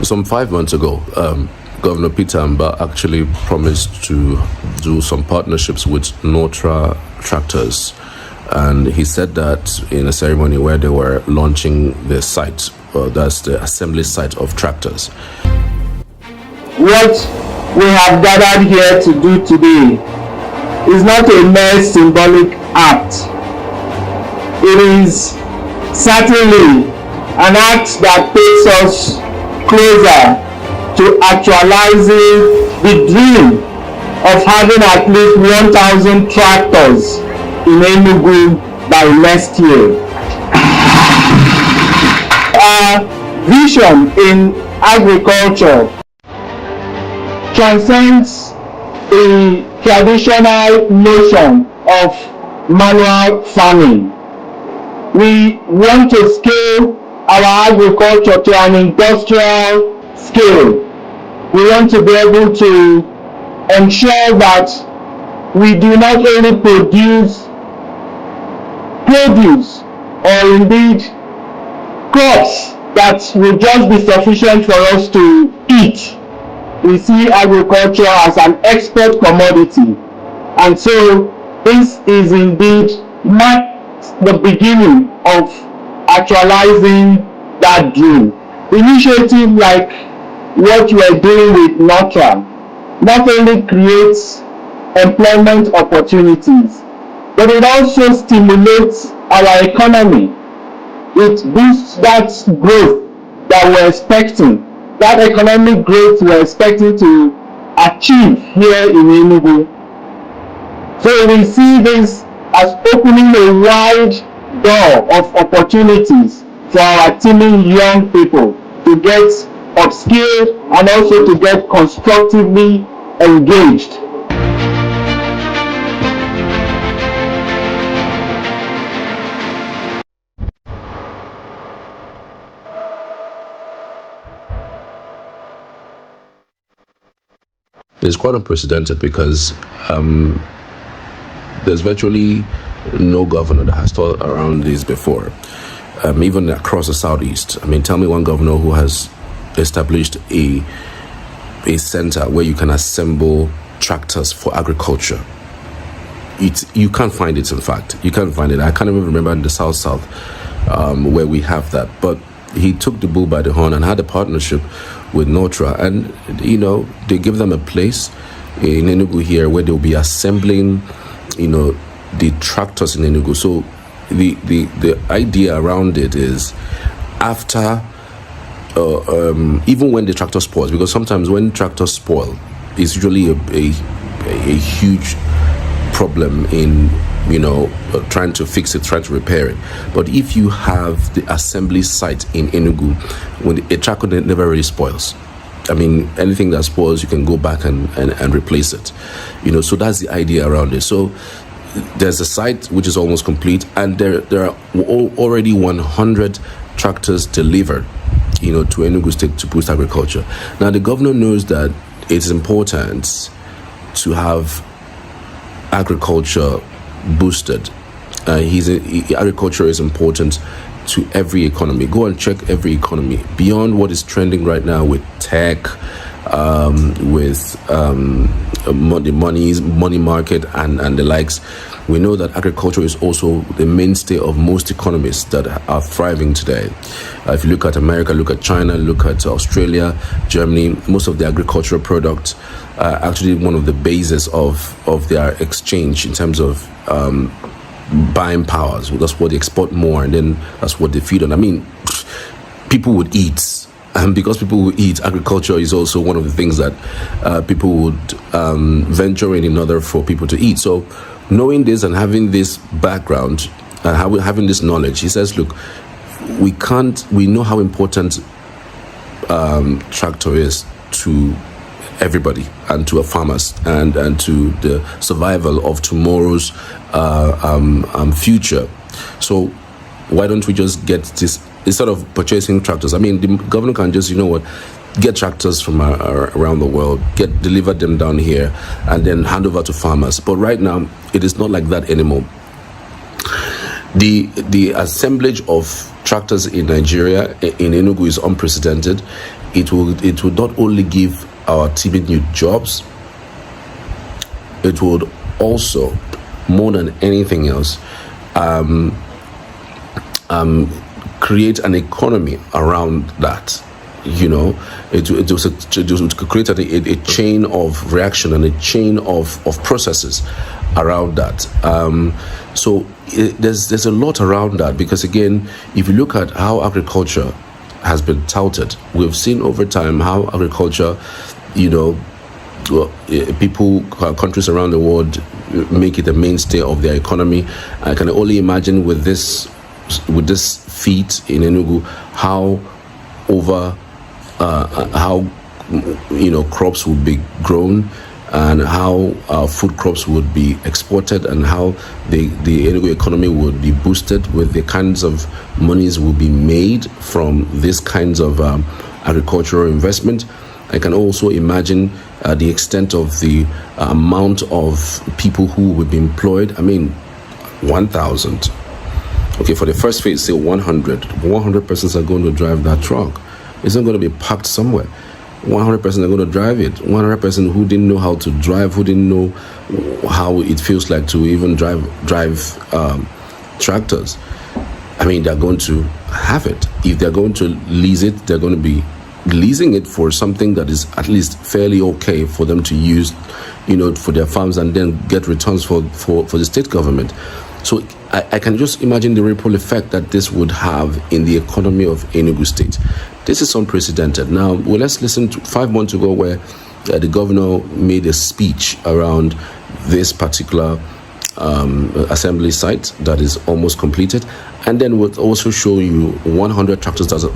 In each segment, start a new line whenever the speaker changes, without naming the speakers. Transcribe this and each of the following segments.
Some 5 months ago, Governor Peter Amba actually promised to do some partnerships with Nortra Tractors. And he said that in a ceremony where they were launching the site, that's the assembly site of tractors.
What we have gathered here to do today is not a mere symbolic act. It is certainly an act that takes us closer to actualizing the dream of having at least 1,000 tractors in Enugu by next year. Our vision in agriculture transcends the traditional notion of manual farming. We want to scale our agriculture to an industrial scale. We want to be able to ensure that we do not only produce or indeed crops that will just be sufficient for us to eat. We see agriculture as an export commodity, and so this is indeed the beginning of actualizing that dream. Initiative like what you are doing with Nortra not only creates employment opportunities, but it also stimulates our economy. It boosts that growth that we're expecting, that economic growth we're expecting to achieve here in Enugu. So we see this as opening a wide door of opportunities for our teeming young people to get upskilled and also to get constructively engaged.
It's quite unprecedented because there's virtually no governor that has thought around this before, even across the southeast. I mean, tell me one governor who has established a center where you can assemble tractors for agriculture. You can't find it. In fact, you can't find it. I can't even remember in the south where we have that. But he took the bull by the horn and had a partnership with Nortra, and they give them a place in Enugu here where they'll be assembling the tractors in Enugu. So the idea around it is after even when the tractor spoils, because sometimes when tractors spoil, it's usually a huge problem in trying to fix it, trying to repair it. But if you have the assembly site in Enugu, when a tractor never really spoils. I mean, anything that spoils, you can go back and replace it. So that's the idea around it. So there's a site which is almost complete, and there are already 100 tractors delivered to Enugu State to boost agriculture. Now the governor knows that it's important to have agriculture boosted. Agriculture is important to every economy. Go and check every economy beyond what is trending right now with tech, with the money market and the likes. We know that agriculture is also the mainstay of most economies that are thriving today. If you look at America, look at China, look at Australia, Germany, most of the agricultural products are actually one of the bases of their exchange in terms of buying powers. That's what they export more, and then that's what they feed on. I mean, people would eat. And because people will eat, agriculture is also one of the things that people would venture in order for people to eat. So knowing this and having this background and having this knowledge, he says, look, we know how important tractor is to everybody and to our farmers and to the survival of tomorrow's future. So why don't we just get this, instead of purchasing tractors? I mean, the governor can just, get tractors from around the world, deliver them down here, and then hand over to farmers. But right now, it is not like that anymore. The assemblage of tractors in Nigeria, in Enugu, is unprecedented. It would not only give our timid youth jobs, it would also, more than anything else, create an economy around that. You know, it would create a chain of reaction and a chain of processes around that. So there's a lot around that, because again, if you look at how agriculture has been touted, we've seen over time how agriculture, you know, people, countries around the world make it a mainstay of their economy. I can only imagine with this feat in Enugu how crops would be grown, and how food crops would be exported, and how the Enugu economy would be boosted with the kinds of monies will be made from these kinds of agricultural investment. I can also imagine the extent of the amount of people who would be employed. I mean, 1,000. Okay, for the first phase, say 100. 100 persons are going to drive that truck. It's not going to be parked somewhere. 100 persons are going to drive it. 100 persons who didn't know how to drive, who didn't know how it feels like to even drive tractors. I mean, they're going to have it. If they're going to lease it, they're going to be leasing it for something that is at least fairly okay for them to use, you know, for their farms, and then get returns for the state government. So I can just imagine the ripple effect that this would have in the economy of Enugu State. This is unprecedented. Now, well, let's listen to 5 months ago where the governor made a speech around this particular assembly site that is almost completed, and then we'll also show you 100 tractors that are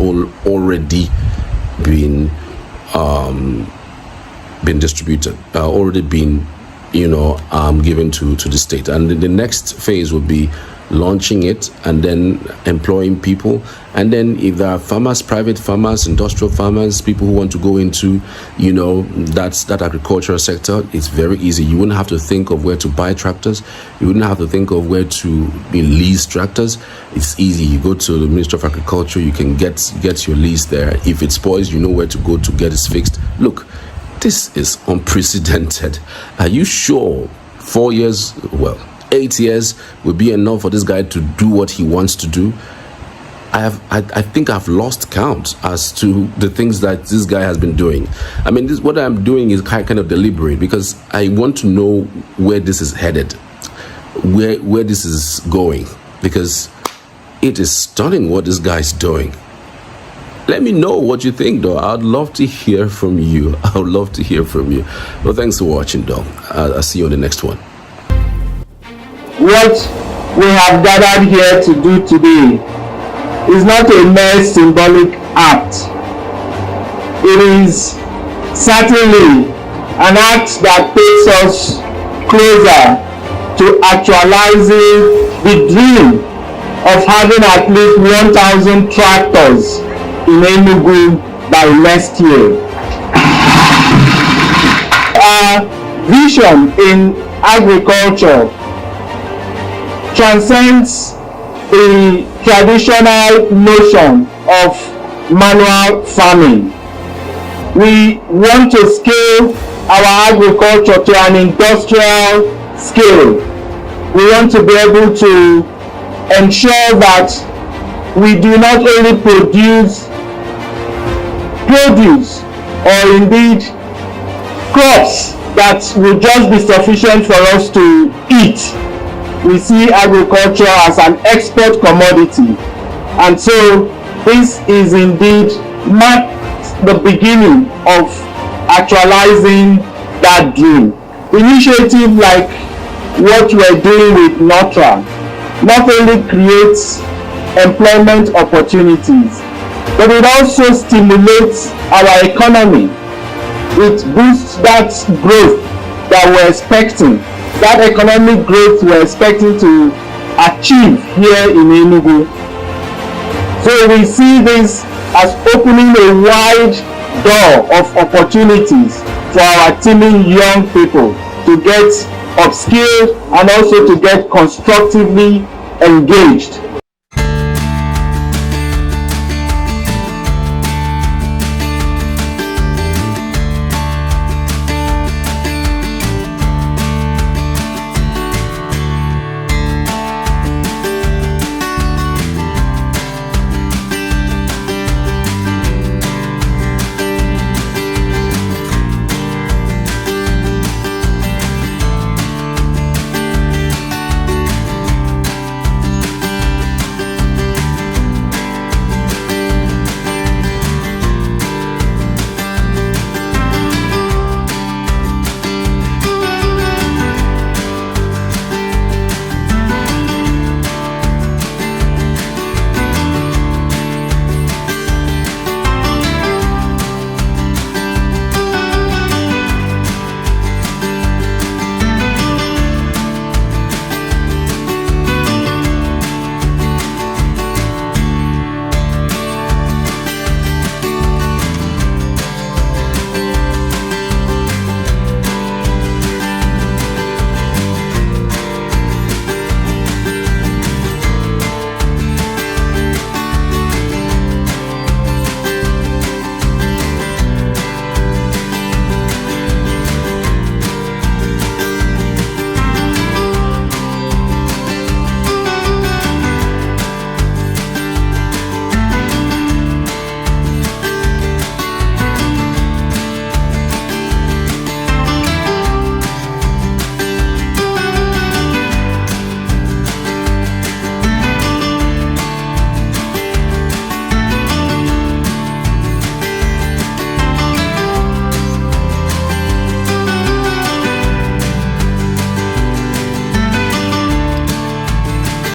already been distributed, already been, you know, given to the state. And the next phase will be launching it and then employing people. And then if there are farmers, private farmers, industrial farmers, people who want to go into, you know, that agricultural sector, it's very easy. You wouldn't have to think of where to buy tractors. You wouldn't have to think of where to lease tractors. It's easy. You go to the Ministry of Agriculture, you can get your lease there. If it spoils, you know where to go to get it fixed. Look, this is unprecedented. Are you sure 4 years, well, 8 years will be enough for this guy to do what he wants to do? I think I've lost count as to the things that this guy has been doing. I mean, what I'm doing is kind of deliberate, because I want to know where this is headed, where this is going, because it is stunning what this guy is doing. Let me know what you think, though. I'd love to hear from you. I would love to hear from you. Well, thanks for watching, though. I'll see you on the next one.
What we have gathered here to do today is not a mere symbolic act. It is certainly an act that takes us closer to actualizing the dream of having at least 1,000 tractors in Enugu by next year. Our vision in agriculture transcends the traditional notion of manual farming. We want to scale our agriculture to an industrial scale. We want to be able to ensure that we do not only produce or indeed crops that will just be sufficient for us to eat. We see agriculture as an export commodity, and so this is indeed marks the beginning of actualizing that dream. Initiative like what we're doing with Nortra not only creates employment opportunities, but it also stimulates our economy. It boosts that growth that we're expecting, that economic growth we're expecting to achieve here in Enugu. So we see this as opening a wide door of opportunities for our teeming young people to get upskilled and also to get constructively engaged